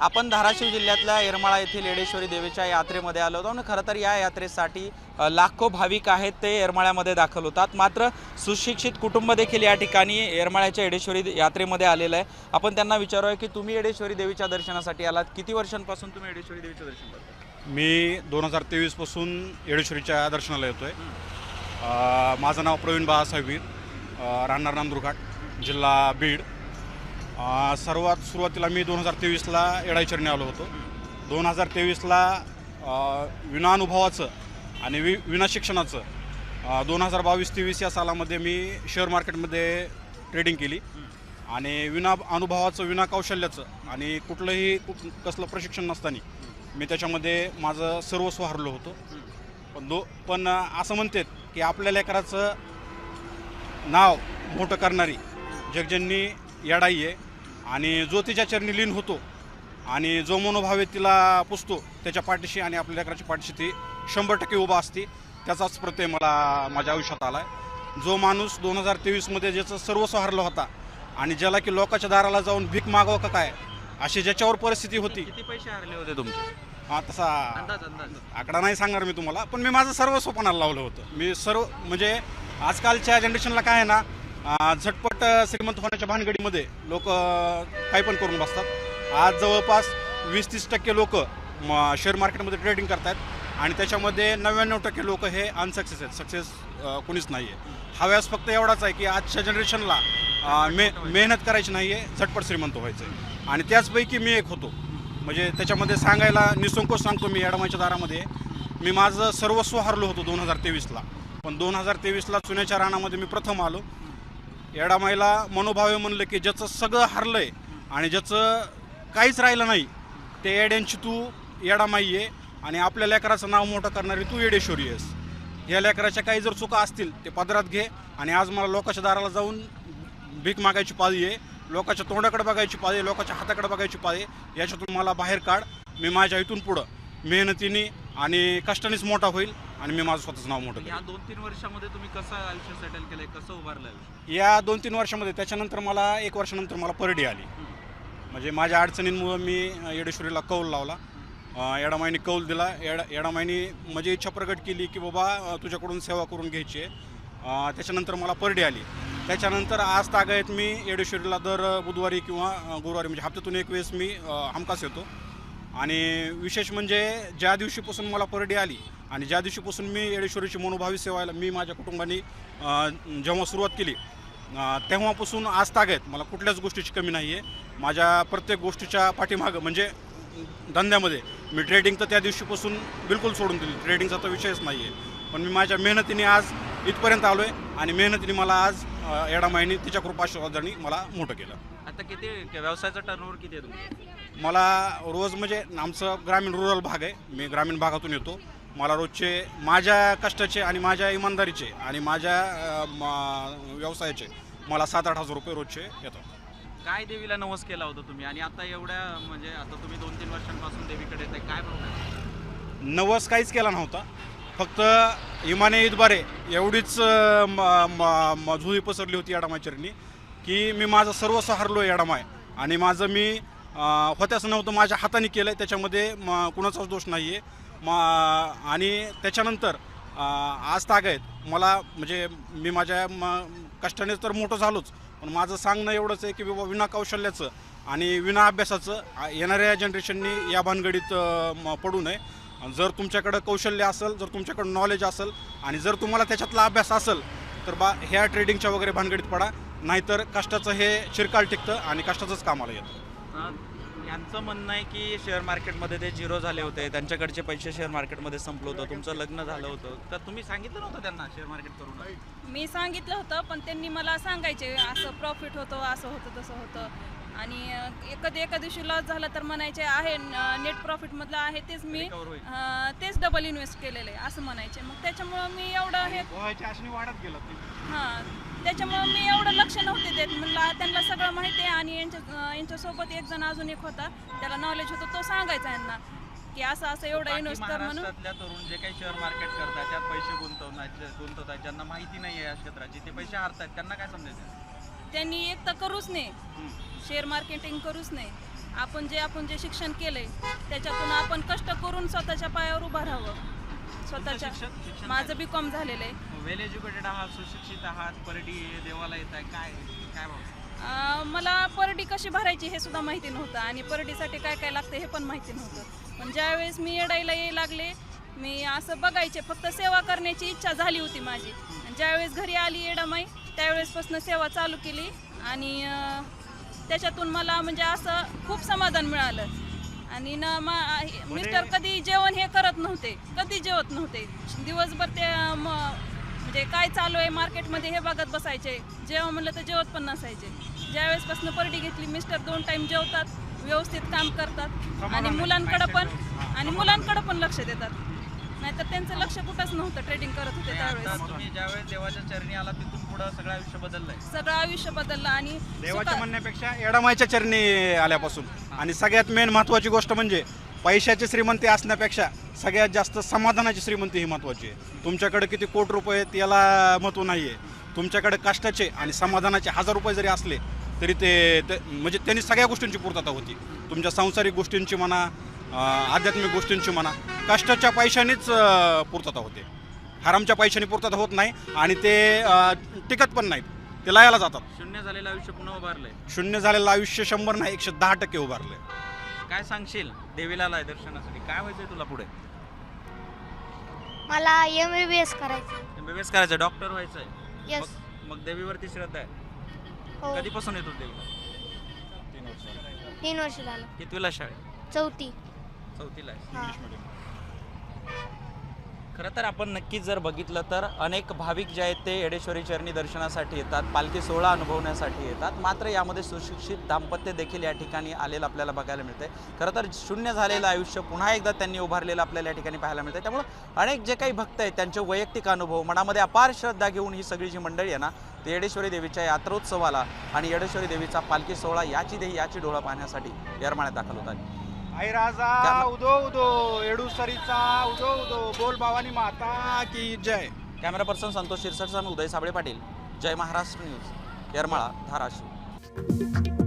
आपण धाराशिव जिल्ह्यातल्या येरमाळा येथील येडेश्वरी देवीच्या यात्रेमध्ये आलो होतो आणि खरं तर या यात्रेसाठी लाखो भाविक आहेत ते येरमाळ्यामध्ये दाखल होतात। मात्र सुशिक्षित कुटुंब देखील या ठिकाणी येरमाळ्याच्या येडेश्वरी यात्रेमध्ये आलेलं आहे। आपण त्यांना विचारूया की तुम्ही येडेश्वरी देवीच्या दर्शनासाठी आलात, किती वर्षांपासून तुम्ही येडेश्वरी देवीचं दर्शन करता? मी 2023 पासून येडेश्वरीच्या दर्शनाला येतोय। माझं नाव प्रवीण बाळासाहेब वीर, राहणार नांदुरघाट, जिल्हा बीड। सर्वात सुरुवातीला मी 2023ला येडाईचरणी आलो होतो। 2023ला विनाअनुभवाचं आणि विना शिक्षणाचं 2022-23 या सालामध्ये मी शेअर मार्केटमध्ये ट्रेडिंग केली आणि विना अनुभवाचं, विना कौशल्याचं आणि कसलं प्रशिक्षण नसताना मी त्याच्यामध्ये माझं सर्वस्व हरलो होतो। पण असं म्हणतात की आपल्या लेकराचं नाव मोठं करणारी जगजननी येडाई आहे आणि जो तिच्या चरणी लीन होतो आणि जो मनोभावे तिला पुसतो त्याच्या पाठीशी आणि आपल्या लेकराच्या पाठीशी ती 100% उभा असते। त्याचाच प्रत्यय मला माझ्या आयुष्यात आला आहे। जो माणूस 2023मध्ये ज्याचं सर्वस्व हरला होता आणि ज्याला की लोकांच्या दाराला जाऊन भीक मागावं का काय अशी ज्याच्यावर परिस्थिती होती। किती पैसे हरले होते तुमचे? तसा अंदाज आकडा नाही सांगणार मी तुम्हाला, पण मी माझं सर्वस्व पणाला लावलं होतं। मी म्हणजे आजकालच्या जनरेशनला काय आहे ना, झटपट श्रीमंत होण्याच्या भानगडीमध्ये लोक काही पण करून बसतात। आज जवळपास 20-30% लोक शेअर मार्केटमध्ये ट्रेडिंग करतात आणि त्याच्यामध्ये 99% लोक हे अनसक्सेस आहेत। सक्सेस कोणीच नाही आहे। हव्यास फक्त एवढाच आहे की आजच्या जनरेशनला मेहनत करायची नाही आहे, झटपट श्रीमंत व्हायचं आहे आणि त्याचपैकी मी एक होतो। म्हणजे त्याच्यामध्ये सांगायला निसंकोच सांगतो, मी येडामाईच्या दारामध्ये मी माझं सर्वस्व हरलो होतो 2023ला। पण 2023ला चुन्याच्या रानामध्ये मी प्रथम आलो। येडामाईला मनोभावे म्हणलं की ज्याचं सगळं हरलंय आणि ज्याचं काहीच राहिलं नाही ते येड्यांची तू येडामाई आहे आणि आपल्या लेकराचं नाव मोठं करणारी तू येडेश्वरी आहेस। या लेकराच्या काही जर चुका असतील ते पदरात घे आणि आज मला लोकांच्या दाराला जाऊन भीक मागायची पाळी आहे, लोकांच्या तोंडाकडे बघायची पाळी आहे, लोकांच्या हाताकडे बघायची पाळी आहे। याच्यातून मला बाहेर काढ। मी माझ्या इथून पुढं मेहनतीने आणि कष्टानेच मोठा होईल आणि मी माझं स्वतःचं नाव मोठं करेन। या 2-3 वर्षामध्ये तुम्ही कसं आयुष्य सेटल केलंय, कसं उभारलं आयुष्य? या 2-3 वर्षामध्ये त्याच्यानंतर मला 1 वर्षानंतर मला परडी आली। म्हणजे माझ्या अडचणींमुळं मी येडेश्वरीला कौल लावला, येडामाईने कौल दिला। येडामाईने माझी इच्छा प्रकट केली की बाबा तुझ्याकडून सेवा करून घ्यायची आहे। त्याच्यानंतर मला परडी आली। त्याच्यानंतर आज तागायत मी येडेश्वरीला दर बुधवारी किंवा गुरुवारी म्हणजे हप्त्यातून 1 वेळेस मी हमखास येतो। आणि विशेष म्हणजे ज्या दिवशीपासून मला परडी आली आणि ज्या दिवशीपासून मी येडेश्वरीची मनोभावी सेवायला मी माझ्या कुटुंबाने जेव्हा सुरुवात केली तेव्हापासून आज तागायत मला कुठल्याच गोष्टीची कमी नाही आहे। माझ्या प्रत्येक गोष्टीच्या पाठीमागं म्हणजे धंद्यामध्ये मी ट्रेडिंग तर त्या दिवशीपासून बिलकुल सोडून दिली, ट्रेडिंगचा तर विषयच नाही आहे। पण मी माझ्या मेहनतीने आज इथपर्यंत आलो आहे आणि मेहनतीने मला आज येडामाईने तिच्या कृपाआशीर्वादाने मला मोठं केलं। आता किती व्यवसायाचा टर्नओव्हर किती आहे तुमचा? मला रोज म्हणजे आमचं ग्रामीण रुरल भाग आहे, मी ग्रामीण भागातून येतो। मला रोजचे माझ्या कष्टाचे आणि माझ्या इमानदारीचे आणि माझ्या व्यवसायाचे मला 7-8 हजार रुपये रोजचे येतात। काय देवीला नवस केला होता तुम्ही आणि आता एवढ्या म्हणजे आता तुम्ही 2-3 वर्षांपासून देवीकडे येताय, काय प्रॉब्लेम? नवस काहीच केला नव्हता, फक्त इमाने ईदबारे एवढीच झुळी पसरली होती येडामाईचरणी की मी माझं सर्वस्व हरलो येडामाय आणि माझं मी होत्याच नव्हतं, माझ्या हाताने केलं आहे, त्याच्यामध्ये कुणाचाच दोष नाही आहे। आणि त्याच्यानंतर आज तागायत मला म्हणजे मी माझ्या कष्टाने तर मोठं झालोच, पण माझं सांगणं एवढंच आहे की बाबा विना कौशल्याचं आणि विना अभ्यासाचं येणाऱ्या जनरेशननी या भानगडीत पडू नये। जर तुमच्याकडं कौशल्य असेल, जर तुमच्याकडं नॉलेज असेल आणि जर तुम्हाला त्याच्यातला अभ्यास असेल तर ह्या ट्रेडिंगच्या वगैरे भानगडीत पडा, नाहीतर कष्टाचं हे चिरकाल टिकतं आणि कष्टाचंच कामाला येतं। यांचं म्हणणं आहे की शेअर मार्केटमध्ये ते झिरो झाले होते, त्यांच्याकडचे पैसे शेअर मार्केटमध्ये संपलं होतं, तुमचं लग्न झालं होतं, तर तुम्ही सांगितलं नव्हतं त्यांना शेअर मार्केट करून? मी सांगितलं होतं, पण त्यांनी मला सांगायचे असं प्रॉफिट होतं, असं होतं, तसं होतं आणि एका दिवशी लॉस झाला तर म्हणायचे आहे नेट प्रॉफिटमधलं आहे तेच मी तेच डबल इन्व्हेस्ट केलेलं आहे असं म्हणायचे। मग त्याच्यामुळं मी एवढं हे वाढत गेलं त्याच्यामुळं मी एवढं लक्ष नव्हते देत। म्हणलं त्यांना सगळं माहिती आहे आणि यांच्यासोबत एक जण अजून एक होता, त्याला नॉलेज होतं, तो सांगायचा यांना की असं असं एवढं इन्व्हेस्ट कर म्हणून। महाराष्ट्रातल्या तरुण जे काही शेअर मार्केट करतात, त्यात पैसे गुंतवतात, ज्यांना माहिती नाही आहे या क्षेत्राची, ते पैसे हरतात, त्यांना काय समजायचं? त्यांनी एक तर करूच नाही, शेअर मार्केटिंग करूच नाही. आपण जे शिक्षण केलंय त्याच्यातून आपण कष्ट करून स्वतःच्या पायावर उभं राहावं. स्वतःच्या शिक्षण माझं B.Com झालेलं आहे. वेल एज्युकेटेड आहात, सुशिक्षित आहात, परडी देवाला येत आहे, काय काय भाऊ? मला परडी कशी भरायची हे सुद्धा माहिती नव्हतं आणि परडीसाठी काय काय लागतं हे पण माहिती नव्हतं. पण ज्यावेळेस मी येडायला यायला लागले, मी असं बघायचे, फक्त सेवा करण्याची इच्छा झाली होती माझी. आणि ज्यावेळेस घरी आली येडामाई त्यावेळेसपासून सेवा चालू केली आणि त्याच्यातून मला म्हणजे असं खूप समाधान मिळालं. आणि मिस्टर कधी जेवण हे करत नव्हते, कधी जेवत नव्हते. दिवसभर ते म्हणजे काय चालू आहे मार्केटमध्ये हे बघत बसायचे. जेव्हा म्हणलं तर जेवत पण नसायचे. ज्यावेळेसपासून परडी घेतली मिस्टर 2 टाईम जेवतात, व्यवस्थित काम करतात आणि मुलांकडे पण लक्ष देतात. नाहीतर त्यांचं लक्ष कुठंच नव्हतं, ट्रेडिंग करत होते त्यावेळेस. तुम्ही ज्यावेळेस देवाच्या चरणी आला तिथून पुढं सगळं आयुष्य बदललंय. सगळं आयुष्य बदललं आणि देवाच्या म्हणण्यापेक्षा येडामाईच्या चरणी आल्यापासून. आणि सगळ्यात मेन महत्त्वाची गोष्ट म्हणजे पैशाची श्रीमंती असण्यापेक्षा सगळ्यात जास्त समाधानाची श्रीमंती ही महत्त्वाची आहे. तुमच्याकडे किती कोटी रुपये आहेत याला महत्त्व नाही आहे. तुमच्याकडे कष्टाचे आणि समाधानाचे 1000 रुपये जरी असले तरी ते म्हणजे त्यांनी सगळ्या गोष्टींची पूर्तता होती. तुमच्या सांसारिक गोष्टींची म्हणा, आध्यात्मिक गोष्टींची म्हणा, कष्टाच्या पैशानेच पूर्तता होते. हरामच्या पैशाने पूर्तता होत नाही आणि ते टिकत पण नाहीत, ते लयाला जातात. शून्य झालेलं आयुष्य पुन्हा उभारलंय. शून्य झालेलं आयुष्य 100 नाही 110% उभारलंय. काय सांगशील? देवीला आलाय दर्शनासाठी, काय व्हायचंय तुला पुढे? मला MBBS करायचं. MBBS करायचं, डॉक्टर व्हायचंय. यस. मग देवीवरती श्रद्धा आहे. हो. कधीपासून येतो देवीला? 3 वर्ष झालं. कितवीला शाळेत? 4थी. 4थीला आहे. हा. खरं तर आपण नक्कीच जर बघितलं तर अनेक भाविक जे आहेत ते येडेश्वरी चरणी दर्शनासाठी येतात, पालखी सोहळा अनुभवण्यासाठी येतात. मात्र यामध्ये सुशिक्षित दाम्पत्य देखील या ठिकाणी आलेलं आपल्याला बघायला मिळते. खरं तर शून्य झालेलं आयुष्य पुन्हा एकदा त्यांनी उभारलेलं आपल्याला या ठिकाणी पाहायला मिळतं. त्यामुळे अनेक जे काही भक्त आहेत त्यांचे वैयक्तिक अनुभव, मनामध्ये अपार श्रद्धा घेऊन ही सगळी जी मंडळी आहे ना, ते येडेश्वरी देवीच्या यात्रोत्सवाला आणि येडेश्वरी देवीचा पालखी सोहळा याची डोळा पाहण्यासाठी येरमाळ्यात दाखल होतात. आई राजा उदो उदो, येडूसरीचा उदो उदो, बोल भवानी माता की जय. कॅमेरा पर्सन संतोष शिरसाट, उदय साबळे पाटील, जय महाराष्ट्र न्यूज, येरमाळा, धाराशिव.